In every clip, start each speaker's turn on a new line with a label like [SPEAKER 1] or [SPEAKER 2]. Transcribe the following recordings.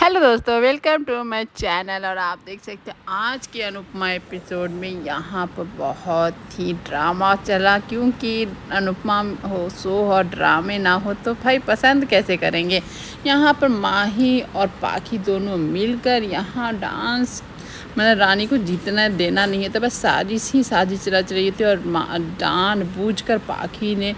[SPEAKER 1] Hello दोस्तों, welcome to my channel. और आप देख सकते हैं आज के अनुपमा एपिसोड में यहाँ पर बहुत ही ड्रामा चला, क्योंकि अनुपमा हो शो और ड्रामे ना हो तो भाई पसंद कैसे करेंगे। यहाँ पर माही और पाखी दोनों मिलकर यहाँ डांस, मतलब रानी को जीतना देना नहीं है तो बस साजिश ही साजिश रच रही थी। और जानबूझकर पाखी ने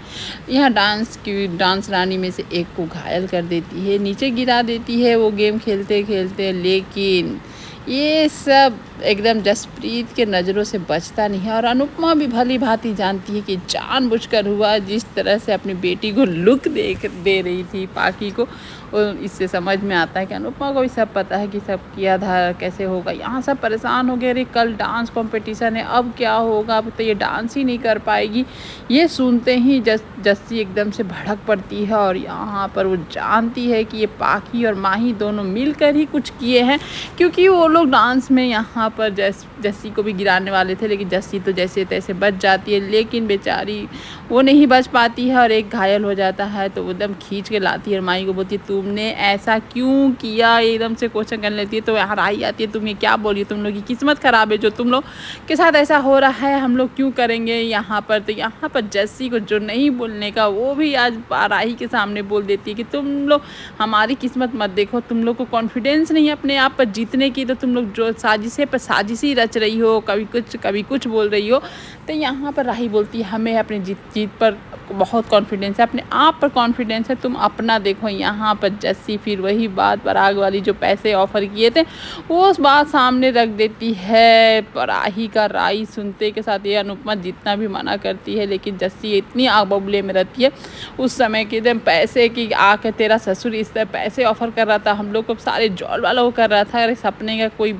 [SPEAKER 1] यहाँ डांस रानी में से एक को घायल कर देती है, नीचे गिरा देती है वो गेम खेलते खेलते। लेकिन ये सब एकदम जसप्रीत के नज़रों से बचता नहीं है। और अनुपमा भी भली भांति जानती है कि जानबूझकर हुआ। जिस तरह से अपनी बेटी को लुक दे रही थी पाखी को, और इससे समझ में आता है कि अनुपमा को भी सब पता है कि सब किया था कैसे होगा। यहाँ सब परेशान हो गए, अरे कल डांस कंपटीशन है, अब क्या होगा, अब तो ये डांस ही नहीं कर पाएगी। ये सुनते ही जस्सी एकदम से भड़क पड़ती है। और यहाँ पर वो जानती है कि ये पाखी और माही दोनों मिलकर ही कुछ किए हैं, क्योंकि वो लोग डांस में यहाँ पर जस्सी को भी गिराने वाले थे। लेकिन जस्सी तो जैसे तैसे बच जाती है, लेकिन बेचारी वो नहीं बच पाती है और एक घायल हो जाता है। तो वो एकदम खींच के लाती है और माही को बोलती है तुमने ऐसा क्यों किया, एकदम से क्वेश्चन कर लेती है। तो यहाँ राही आती है, तुम ये क्या बोली, तुम लोग की किस्मत ख़राब है, जो तुम लोग के साथ ऐसा हो रहा है हम लोग क्यों करेंगे यहाँ पर। तो यहाँ पर जस्सी को जो नहीं बोलने का वो भी आज राही के सामने बोल देती है कि तुम लोग हमारी किस्मत मत देखो, तुम लोग को कॉन्फिडेंस नहीं है अपने आप पर जीतने की, तो तुम लोग जो साजिशें पर साजिश ही रच रही हो, कभी कुछ बोल रही हो। तो यहाँ पर राही बोलती है हमें अपनी जीत पर बहुत कॉन्फिडेंस है, अपने आप पर कॉन्फिडेंस है, तुम अपना देखो। यहाँ पर जस्सी फिर वही बात पराग वाली जो पैसे ऑफ़र किए थे वो उस बात सामने रख देती है। राही का राई सुनते के साथ ये अनुपमा जितना भी मना करती है, लेकिन जस्सी इतनी आग बबूले में रहती है उस समय के एकदम पैसे की आके तेरा ससुर इस तरह पैसे ऑफ़र कर रहा था, हम लोग को सारे जॉल वाला वो कर रहा था, अरे सपने का कोई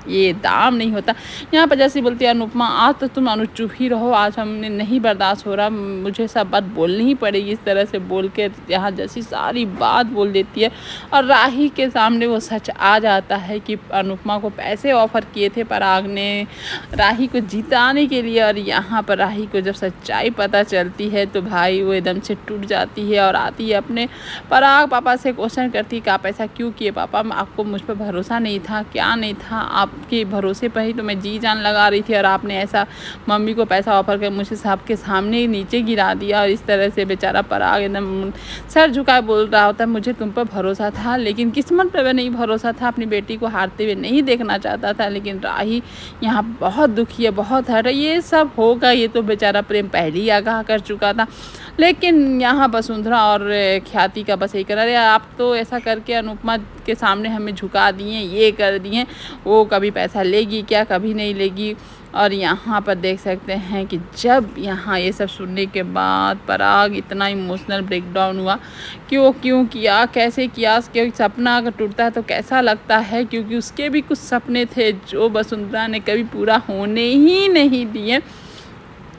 [SPEAKER 1] ये दाम नहीं होता। यहाँ पर जैसे बोलती है अनुपमा आज तो तुम चुप ही रहो, आज हमने नहीं बर्दाश्त हो रहा, मुझे सब बात बोलनी ही पड़ेगी। इस तरह से बोल के यहाँ जैसी सारी बात बोल देती है। और राही के सामने वो सच आ जाता है कि अनुपमा को पैसे ऑफ़र किए थे पराग ने राही को जिताने के लिए। और यहाँ पर राही को जब सच्चाई पता चलती है तो भाई वो एकदम से टूट जाती है और आती है अपने पराग पापा से क्वेश्चन करती है कि आप ऐसा क्यों किए पापा, आपको मुझ पर भरोसा नहीं था, क्या नहीं था, आपके भरोसे पर ही तो मैं जी जान लगा रही थी और आपने ऐसा मम्मी को पैसा ऑफर कर मुझे सबके सामने नीचे गिरा दिया। और इस तरह से बेचारा पराग एकदम सर झुकाए बोल रहा होता है मुझे तुम पर भरोसा था, लेकिन किस्मत पर नहीं भरोसा था, अपनी बेटी को हारते हुए नहीं देखना चाहता था। लेकिन राही यहाँ बहुत दुखी है, बहुत हर्ट है, ये सब होगा, ये तो बेचारा प्रेम पहले ही आगाह कर चुका था। लेकिन यहाँ वसुंधरा और ख्याति का बस यही कर अरे आप तो ऐसा करके अनुपमा के सामने हमें झुका दिए, ये कर दिए, वो कभी पैसा लेगी क्या, कभी नहीं लेगी। और यहाँ पर देख सकते हैं कि जब यहाँ ये सब सुनने के बाद पराग इतना इमोशनल ब्रेकडाउन हुआ, क्यों किया, कैसे किया, क्योंकि सपना अगर टूटता है तो कैसा लगता है, क्योंकि उसके भी कुछ सपने थे जो वसुंधरा ने कभी पूरा होने ही नहीं दिए।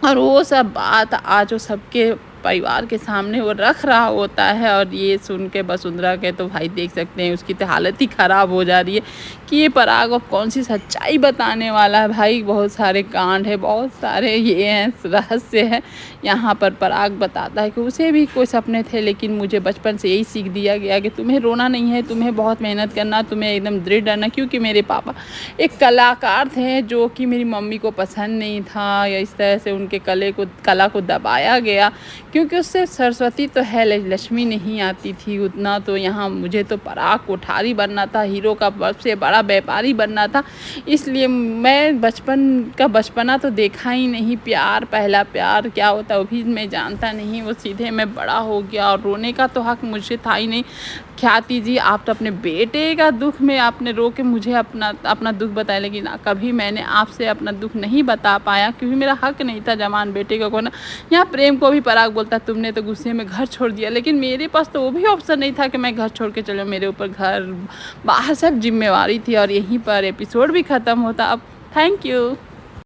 [SPEAKER 1] और वो सब बात आज वो सबके परिवार के सामने वो रख रहा होता है। और ये सुन के वसुंधरा के तो भाई देख सकते हैं उसकी तो हालत ही ख़राब हो जा रही है कि ये पराग अब कौन सी सच्चाई बताने वाला है। भाई बहुत सारे कांड है, बहुत सारे ये हैं, रहस्य है। यहाँ पर पराग बताता है कि उसे भी कोई सपने थे, लेकिन मुझे बचपन से यही सीख दिया गया कि तुम्हें रोना नहीं है, तुम्हें बहुत मेहनत करना, तुम्हें एकदम दृढ़ रहना। क्योंकि मेरे पापा एक कलाकार थे जो कि मेरी मम्मी को पसंद नहीं था, या इस तरह से उनके कला को दबाया गया, क्योंकि उससे सरस्वती तो है लक्ष्मी नहीं आती थी उतना। तो यहाँ मुझे तो पराग कोठारी बनना था, हीरो का सबसे बड़ा व्यापारी बनना था, इसलिए मैं बचपना तो देखा ही नहीं। प्यार, पहला प्यार क्या होता है वो भी मैं जानता नहीं, वो सीधे मैं बड़ा हो गया और रोने का तो हक मुझे था ही नहीं। ख्याति जी आप तो अपने बेटे का दुख में आपने रो के मुझे अपना दुख बताया, लेकिन कभी मैंने आपसे अपना दुख नहीं बता पाया, क्योंकि मेरा हक नहीं था जवान बेटे का खोना। यहाँ प्रेम को भी पराग बोलता तुमने तो गुस्से में घर छोड़ दिया, लेकिन मेरे पास तो वो भी ऑप्शन नहीं था कि मैं घर छोड़ के चलो, मेरे ऊपर घर बाहर सब जिम्मेवारी थी। और यहीं पर एपिसोड भी ख़त्म होता। अब थैंक यू।